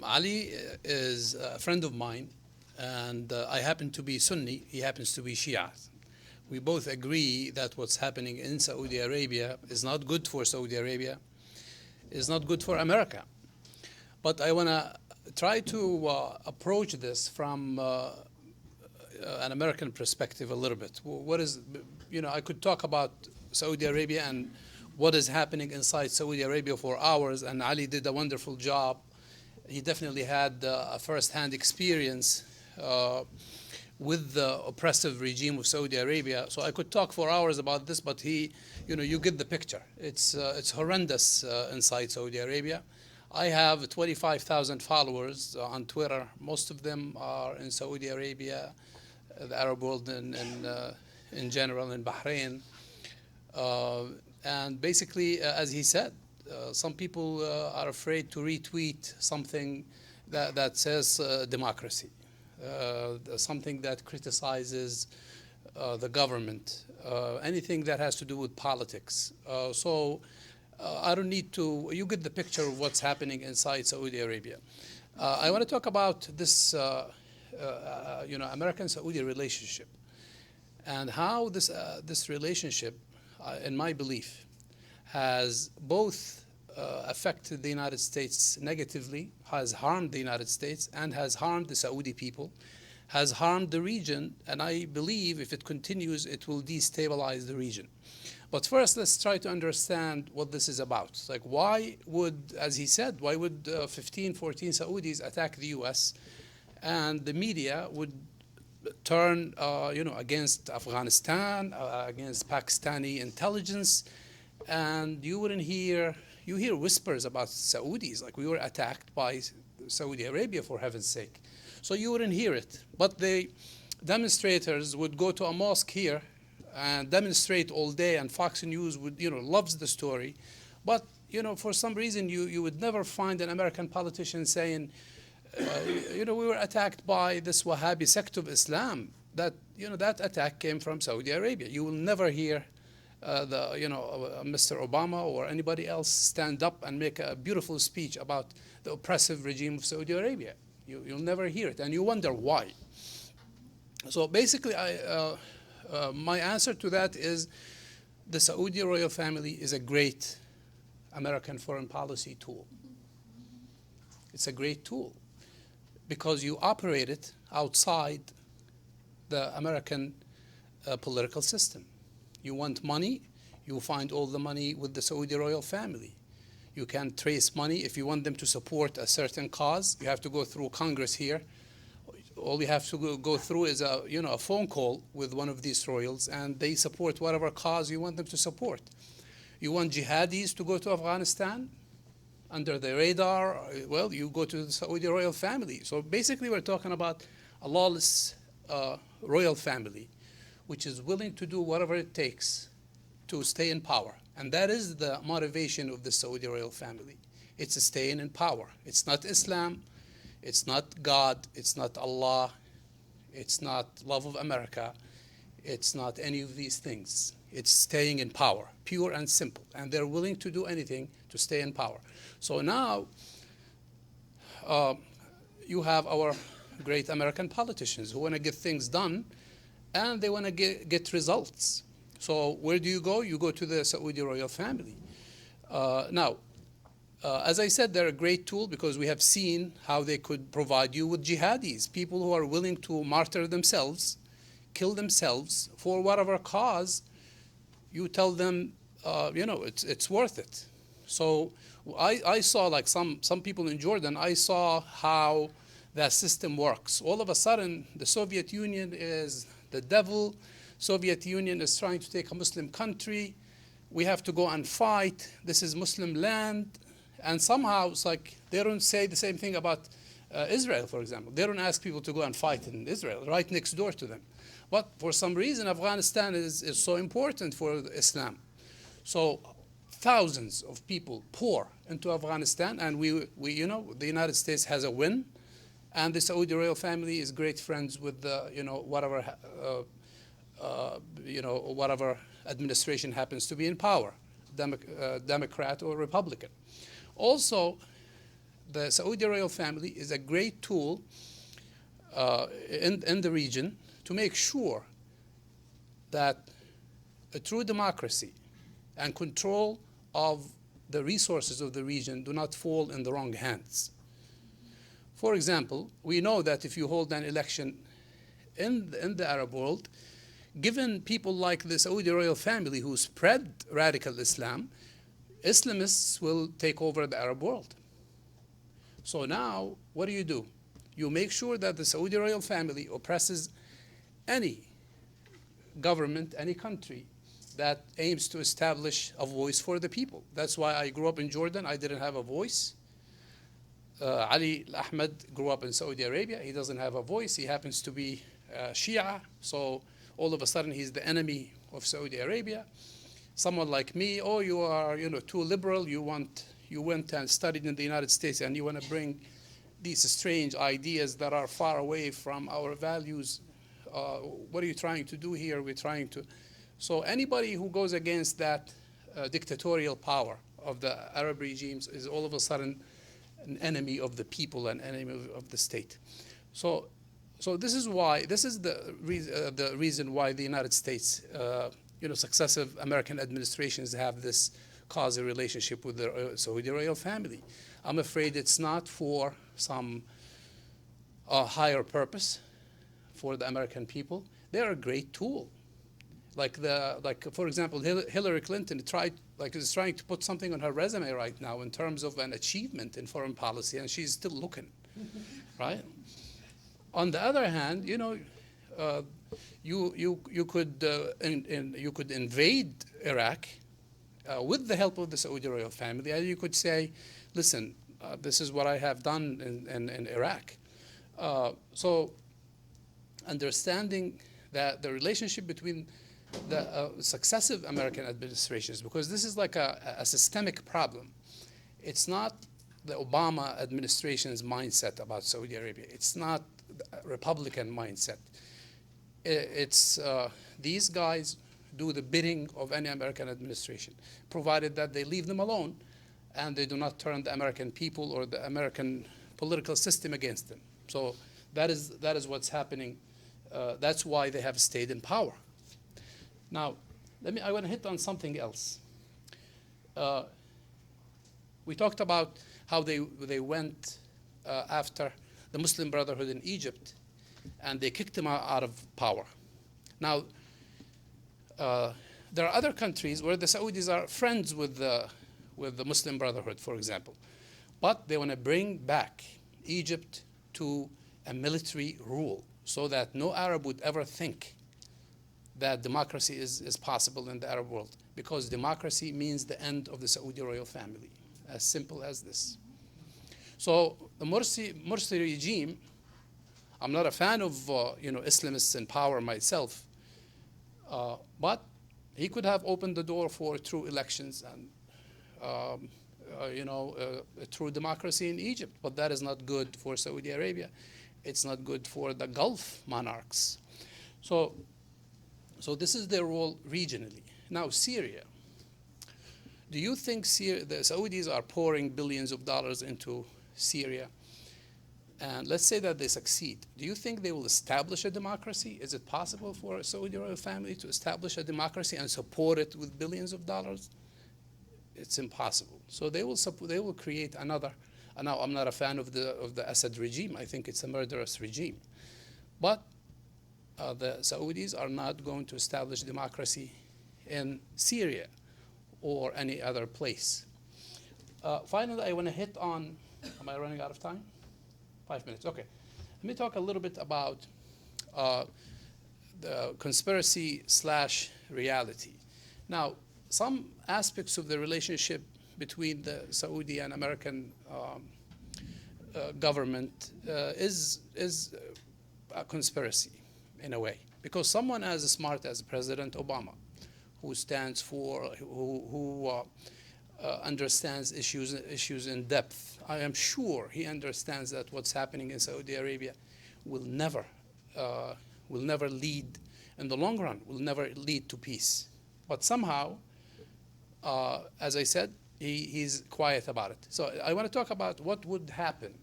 Ali is a friend of mine, and I happen to be Sunni. He happens to be Shia. We both agree that what's happening in Saudi Arabia is not good for Saudi Arabia, is not good for America. But I want to try to approach this from an American perspective a little bit. What is, I could talk about Saudi Arabia and what is happening inside Saudi Arabia for hours, and Ali did a wonderful job. He definitely had a first-hand experience with the oppressive regime of Saudi Arabia. So I could talk for hours about this, but you get the picture. It's horrendous inside Saudi Arabia. I have 25,000 followers on Twitter. Most of them are in Saudi Arabia, the Arab world in general, in Bahrain. And basically, as he said, some people are afraid to retweet something that says democracy, something that criticizes the government, anything that has to do with politics. So I don't need to, you get the picture of what's happening inside Saudi Arabia. I want to talk about this, American-Saudi relationship and how this relationship, in my belief, has both affected the United States negatively, has harmed the United States, and has harmed the Saudi people, has harmed the region, and I believe if it continues, it will destabilize the region. But first, let's try to understand what this is about. Like, why would, as he said, why would 15, 14 Saudis attack the US, and the media would turn, against Afghanistan, against Pakistani intelligence, and you hear whispers about Saudis, like we were attacked by Saudi Arabia, for heaven's sake. So you wouldn't hear it. But the demonstrators would go to a mosque here and demonstrate all day, and Fox News would, loves the story. But, for some reason, you would never find an American politician saying, we were attacked by this Wahhabi sect of Islam. That attack came from Saudi Arabia. You will never hear Mr. Obama or anybody else stand up and make a beautiful speech about the oppressive regime of Saudi Arabia. You'll never hear it, and you wonder why. So basically, my answer to that is the Saudi royal family is a great American foreign policy tool. It's a great tool because you operate it outside the American political system. You want money, you find all the money with the Saudi royal family. You can trace money. If you want them to support a certain cause, you have to go through Congress here. All you have to go through is a phone call with one of these royals, and they support whatever cause you want them to support. You want jihadis to go to Afghanistan under the radar? Well, you go to the Saudi royal family. So basically, we're talking about a lawless royal family, which is willing to do whatever it takes to stay in power. And that is the motivation of the Saudi royal family. It's staying in power. It's not Islam. It's not God. It's not Allah. It's not love of America. It's not any of these things. It's staying in power, pure and simple. And they're willing to do anything to stay in power. So now you have our great American politicians who want to get things done, and they want to get results. So where do you go? You go to the Saudi royal family. Now, as I said, they're a great tool because we have seen how they could provide you with jihadis, people who are willing to martyr themselves, kill themselves for whatever cause. You tell them, it's worth it. So I saw, like some people in Jordan, I saw how that system works. All of a sudden, the Soviet Union is the devil. Soviet Union is trying to take a Muslim country. We have to go and fight. This is Muslim land. And somehow it's like they don't say the same thing about Israel, for example. They don't ask people to go and fight in Israel, right next door to them. But for some reason, Afghanistan is so important for Islam. So thousands of people pour into Afghanistan, and we the United States has a win, and the Saudi royal family is great friends with the, whatever administration happens to be in power. Democrat or Republican. Also, the Saudi royal family is a great tool in the region to make sure that a true democracy and control of the resources of the region do not fall in the wrong hands. For example, we know that if you hold an election in the Arab world, given people like the Saudi royal family who spread radical Islam, Islamists will take over the Arab world. So now, what do? You make sure that the Saudi royal family oppresses any government, any country that aims to establish a voice for the people. That's why I grew up in Jordan. I didn't have a voice. Ali Ahmed grew up in Saudi Arabia. He doesn't have a voice. He happens to be Shia. So all of a sudden, he's the enemy of Saudi Arabia. Someone like me, oh, you are too liberal. You went and studied in the United States, and you want to bring these strange ideas that are far away from our values. What are you trying to do here? We're trying to. So anybody who goes against that dictatorial power of the Arab regimes is all of a sudden an enemy of the people, an enemy of the state. So this is the reason why the United States, successive American administrations have this causal relationship with the Saudi royal family. I'm afraid it's not for some higher purpose for the American people. They're a great tool. For example, Hillary Clinton is trying to put something on her resume right now in terms of an achievement in foreign policy, and she's still looking, right? On the other hand, you could invade Iraq with the help of the Saudi royal family, and you could say, listen, this is what I have done in Iraq. So understanding that the relationship between the successive American administrations, because this is like a systemic problem. It's not the Obama administration's mindset about Saudi Arabia. It's not the Republican mindset. It's these guys do the bidding of any American administration, provided that they leave them alone and they do not turn the American people or the American political system against them. So that is what's happening. That's why they have stayed in power. Now, I want to hit on something else. We talked about how they went after the Muslim Brotherhood in Egypt, and they kicked them out of power. Now, there are other countries where the Saudis are friends with the Muslim Brotherhood, for example, but they want to bring back Egypt to a military rule so that no Arab would ever think that democracy is possible in the Arab world, because democracy means the end of the Saudi royal family, as simple as this. So the Morsi regime, I'm not a fan of Islamists in power myself, but he could have opened the door for true elections and true democracy in Egypt, but that is not good for Saudi Arabia. It's not good for the Gulf monarchs. So this is their role regionally. Now, Syria. Do you think the Saudis are pouring billions of dollars into Syria? And let's say that they succeed. Do you think they will establish a democracy? Is it possible for a Saudi royal family to establish a democracy and support it with billions of dollars? It's impossible. So they will create another. Now, I'm not a fan of the Assad regime. I think it's a murderous regime. But the Saudis are not going to establish democracy in Syria or any other place. Finally, I want to hit on, am I running out of time? 5 minutes, okay. Let me talk a little bit about the conspiracy/reality. Now, some aspects of the relationship between the Saudi and American government is a conspiracy in a way, because someone as smart as President Obama, who stands for, who understands issues in depth, I am sure he understands that what's happening in Saudi Arabia will never lead, in the long run, will never lead to peace. But somehow, As I said, he's quiet about it. So I want to talk about what would happen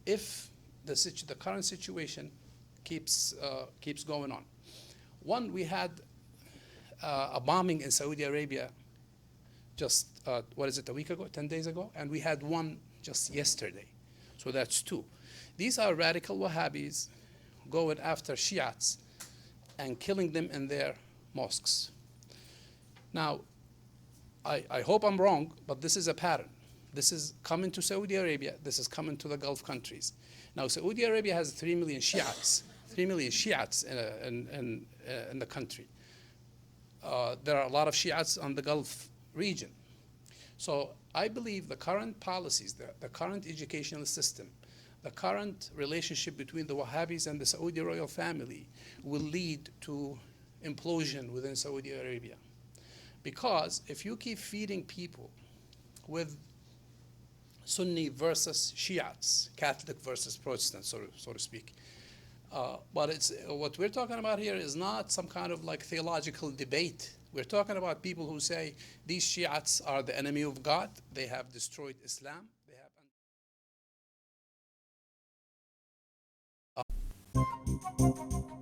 if the current situation keeps going on. One, we had a bombing in Saudi Arabia just, what is it, a week ago, 10 days ago? And we had one just yesterday. So that's two. These are radical Wahhabis going after Shiites and killing them in their mosques. Now, I hope I'm wrong, but this is a pattern. This is coming to Saudi Arabia. This is coming to the Gulf countries. Now, Saudi Arabia has 3 million Shiites, 3 million Shiites in the country. There are a lot of Shiites on the Gulf region. So I believe the current policies, the current educational system, the current relationship between the Wahhabis and the Saudi royal family will lead to implosion within Saudi Arabia. Because if you keep feeding people with Sunni versus Shiites, Catholic versus Protestant, so to speak, but what we're talking about here is not some kind of like theological debate. We're talking about people who say these Shiites are the enemy of God. They have destroyed Islam. They have